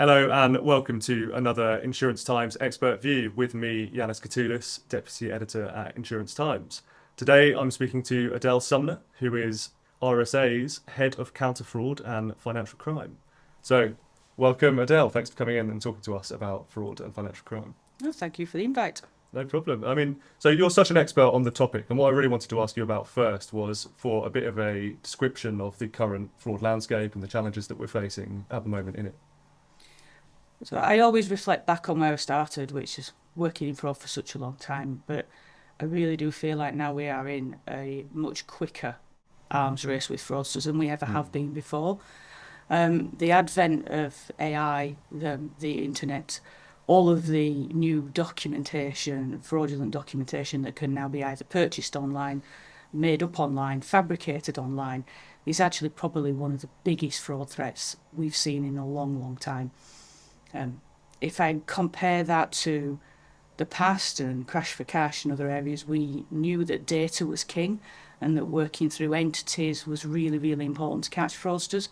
Hello and welcome to another Insurance Times Expert View with me, Yanis Katoulis, Deputy Editor at Insurance Times. Today I'm speaking to Adele Sumner, who is RSA's Head of Counter Fraud and Financial Crime. So, welcome Adele, thanks for coming in and talking to us about fraud and financial crime. Oh, thank you for the invite. No problem. So you're such an expert on the topic, and what I really wanted to ask you about first was for a bit of a description of the current fraud landscape and the challenges that we're facing at the moment in it. So I always reflect back on where I started, which is working in fraud for such a long time, but I really do feel like now we are in a much quicker arms race with fraudsters than we ever have been before. The advent of AI, the internet, all of the new documentation, fraudulent documentation that can now be either purchased online, made up online, fabricated online, is actually probably one of the biggest fraud threats we've seen in a long, long time. If I compare that to the past and Crash for Cash and other areas, we knew that data was king and that working through entities was really, really important to catch fraudsters.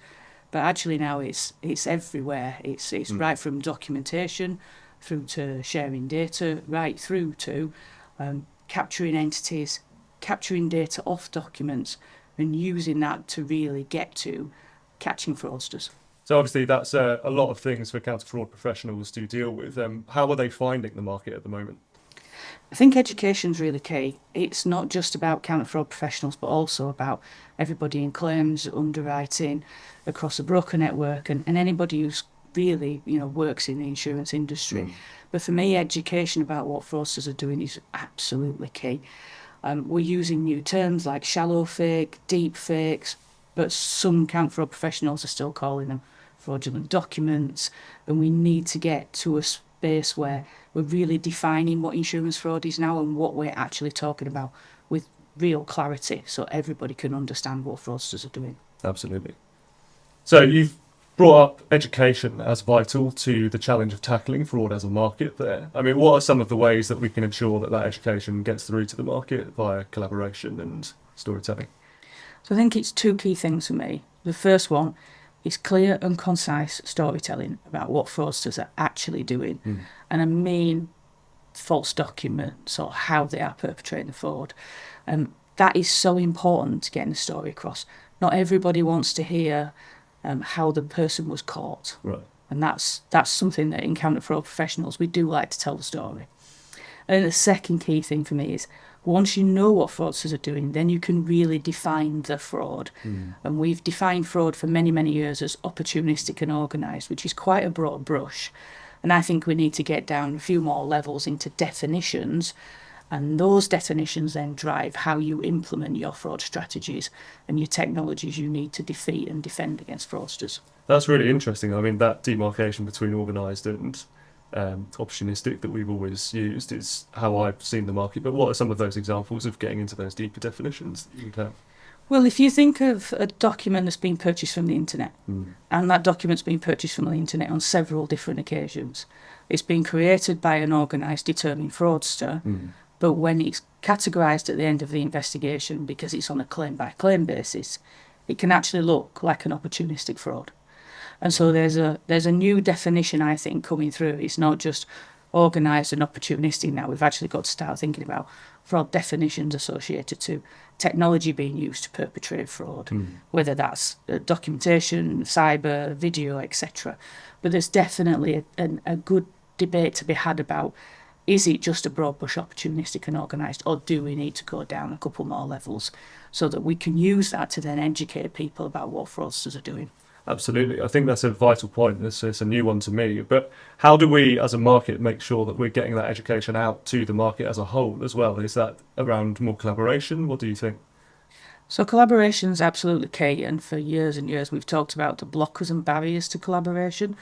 But actually now it's everywhere. It's right from documentation through to sharing data, right through to capturing entities, capturing data off documents and using that to really get to catching fraudsters. So obviously that's a lot of things for counter-fraud professionals to deal with. How are they finding the market at the moment? I think education's really key. It's not just about counter-fraud professionals, but also about everybody in claims, underwriting, across the broker network, and anybody who's really, works in the insurance industry. But for me, education about what fraudsters are doing is absolutely key. We're using new terms like shallow fake, deep fakes, but some counter-fraud professionals are still calling them fraudulent documents, and we need to get to a space where we're really defining what insurance fraud is now and what we're actually talking about with real clarity so everybody can understand what fraudsters are doing. Absolutely. So you've brought up education as vital to the challenge of tackling fraud as a market there. What are some of the ways that we can ensure that education gets through to the market via collaboration and storytelling? So I think it's two key things for me. The first one is clear and concise storytelling about what fraudsters are actually doing. And I mean false documents or how they are perpetrating the fraud. That is so important to getting the story across. Not everybody wants to hear how the person was caught. Right. And that's something that in counter-fraud professionals, we do like to tell the story. And the second key thing for me is once you know what fraudsters are doing, then you can really define the fraud. And we've defined fraud for many, many years as opportunistic and organised, which is quite a broad brush. And I think we need to get down a few more levels into definitions. And those definitions then drive how you implement your fraud strategies and your technologies you need to defeat and defend against fraudsters. That's really interesting. That demarcation between organised and opportunistic that we've always used is how I've seen the market. But what are some of those examples of getting into those deeper definitions that you can have? Well, if you think of a document that's been purchased from the internet, and that document's been purchased from the internet on several different occasions, it's been created by an organised, determined fraudster, but when it's categorised at the end of the investigation, because it's on a claim-by-claim basis, it can actually look like an opportunistic fraud. And so there's a new definition, I think, coming through. It's not just organised and opportunistic now. We've actually got to start thinking about fraud definitions associated to technology being used to perpetrate fraud, whether that's documentation, cyber, video, etc. But there's definitely a good debate to be had about, is it just a broad brush opportunistic and organised, or do we need to go down a couple more levels so that we can use that to then educate people about what fraudsters are doing? Absolutely. I think that's a vital point. It's a new one to me. But how do we, as a market, make sure that we're getting that education out to the market as a whole as well? Is that around more collaboration? What do you think? So collaboration is absolutely key. And for years and years, we've talked about the blockers and barriers to collaboration.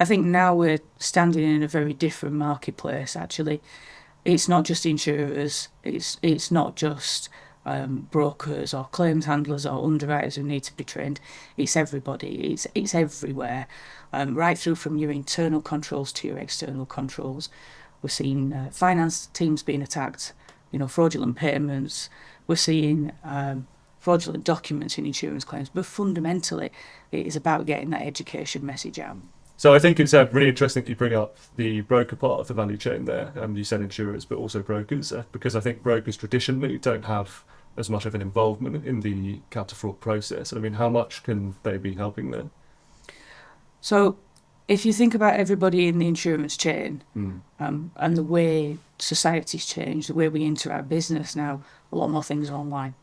I think now we're standing in a very different marketplace, actually. It's not just insurers. It's not just brokers or claims handlers or underwriters who need to be trained. It's everybody. It's everywhere, right through from your internal controls to your external controls. We're seeing finance teams being attacked, fraudulent payments. We're seeing fraudulent documents in insurance claims. But fundamentally, it is about getting that education message out. So I think it's really interesting that you bring up the broker part of the value chain there. You said insurers, but also brokers, because I think brokers traditionally don't have as much of an involvement in the counter fraud process. I mean, how much can they be helping there? So if you think about everybody in the insurance chain and the way society's changed, the way we interact business now, a lot more things are online.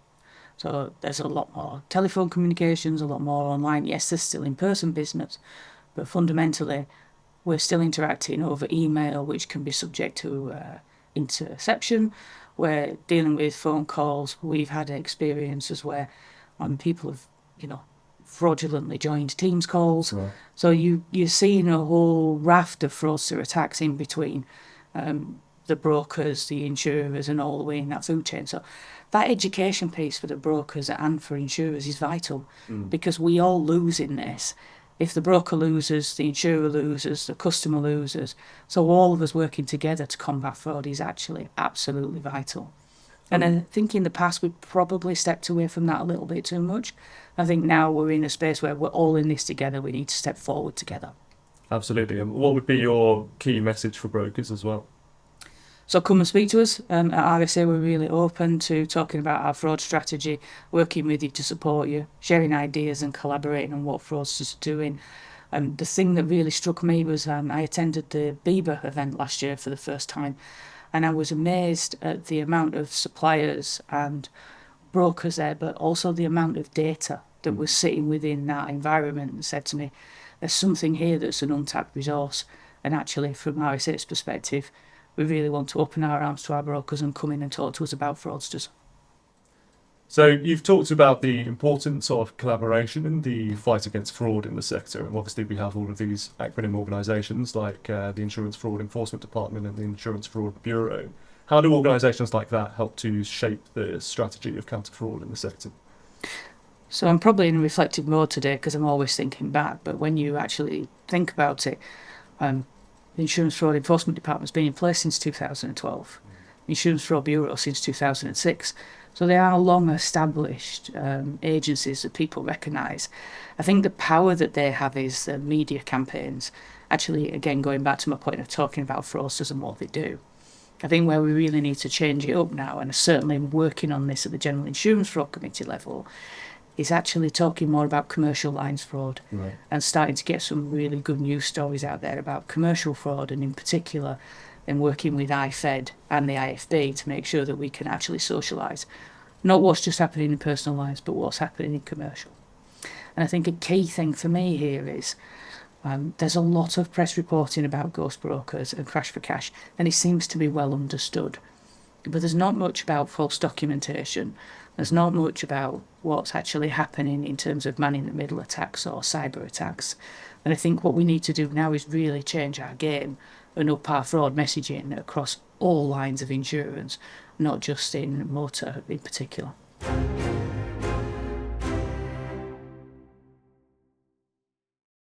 So there's a lot more telephone communications, a lot more online. Yes, there's still in-person business, but fundamentally we're still interacting over email, which can be subject to interception. We're dealing with phone calls. We've had experiences where people have, fraudulently joined Teams calls. Right. So you're seeing a whole raft of fraudster attacks in between the brokers, the insurers, and all the way in that food chain. So that education piece for the brokers and for insurers is vital because we all lose in this. If the broker loses, the insurer loses, the customer loses. So all of us working together to combat fraud is actually absolutely vital. And I think in the past we probably stepped away from that a little bit too much. I think now we're in a space where we're all in this together. We need to step forward together. Absolutely. And what would be your key message for brokers as well? So come and speak to us. At RSA, we're really open to talking about our fraud strategy, working with you to support you, sharing ideas and collaborating on what fraudsters are doing. The thing that really struck me was I attended the BIBA event last year for the first time, and I was amazed at the amount of suppliers and brokers there, but also the amount of data that was sitting within that environment, and said to me, there's something here that's an untapped resource. And actually, from RSA's perspective, we really want to open our arms to our brokers and come in and talk to us about fraudsters. So you've talked about the importance of collaboration in the fight against fraud in the sector, and obviously we have all of these acronym organisations like the Insurance Fraud Enforcement Department and the Insurance Fraud Bureau. How do organisations like that help to shape the strategy of counter fraud in the sector? So I'm probably in reflective mode today because I'm always thinking back, but when you actually think about it, the Insurance Fraud Enforcement Department has been in place since 2012, the Insurance Fraud Bureau since 2006. So they are long-established agencies that people recognise. I think the power that they have is the media campaigns. Actually, again, going back to my point of talking about fraudsters and what they do, I think where we really need to change it up now, and certainly working on this at the General Insurance Fraud Committee level, is actually talking more about commercial lines fraud and starting to get some really good news stories out there about commercial fraud, and in particular in working with IFED and the IFB to make sure that we can actually socialise not what's just happening in personal lives, but what's happening in commercial. And I think a key thing for me here is there's a lot of press reporting about ghost brokers and crash for cash, and it seems to be well understood. But there's not much about false documentation. There's not much about what's actually happening in terms of man-in-the-middle attacks or cyber attacks. And I think what we need to do now is really change our game and up our fraud messaging across all lines of insurance, not just in motor in particular.